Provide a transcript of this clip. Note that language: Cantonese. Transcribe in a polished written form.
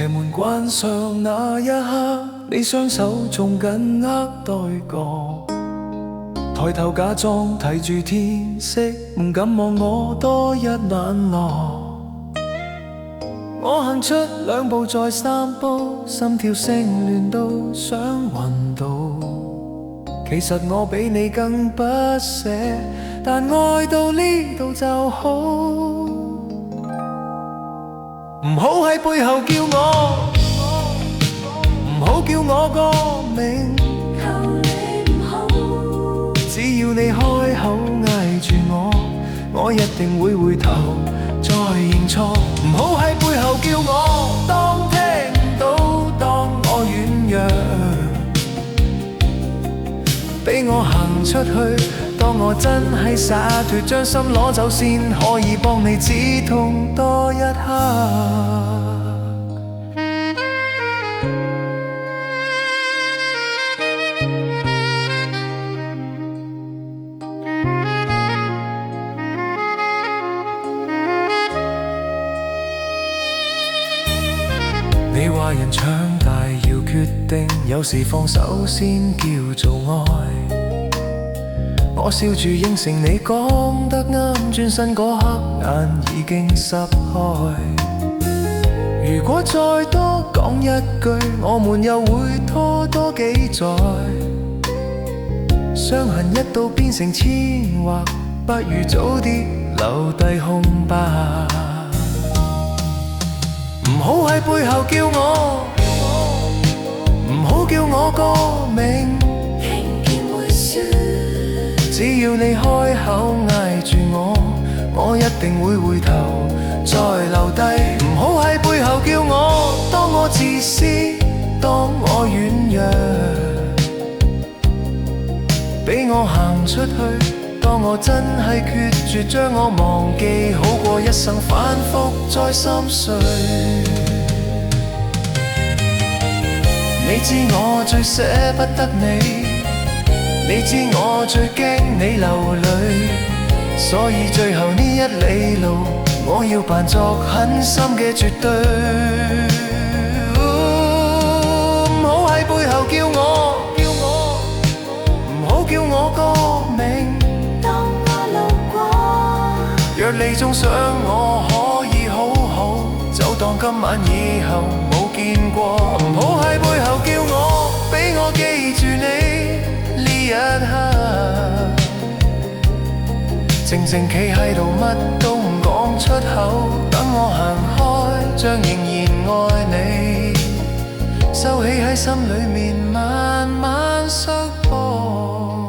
邪門關上那一刻，你雙手仲緊握待過，抬頭假裝睇住天色，唔敢望我多一眼落。我行出兩步再三步，心跳聲亂到想暈倒。其實我比你更不捨，但愛到呢度就好。唔好喺背後叫我，唔好叫我個名，求你唔好。只要你開口嗌住我，我一定會回頭再認錯。唔好喺背後叫我，當聽唔到當我軟弱，俾我行出去，當我真係灑脫，將心攞走先可以幫你止痛多一刻。你話人長大要決定，有時放手先叫做愛。我笑住應承你講得啱，轉身嗰刻眼已經濕開。如果再多講一句，我們又會拖多幾載。傷痕一度變成鉛畫，不如早啲留低空白。唔好喺背後叫我，唔好叫我個名，聽見會輸。只要你開口嗌住我，我一定會回頭再留低。唔好喺背後叫我，當我自私，當我軟弱，俾我行出去。當我真係決絕，將我忘記，好過一生反覆再心碎。你知我最捨不得你，你知我最驚你流淚，所以最後呢一里路，我要扮作狠心嘅絕對。唔好喺背後叫我，唔好叫我個名。若你總想我可以好好，就當今晚以後冇見過。唔好喺背後叫我，俾我記住你呢一刻。靜靜企喺度乜都唔講出口，等我行開，將仍然愛你收起喺心裏面慢慢摔破。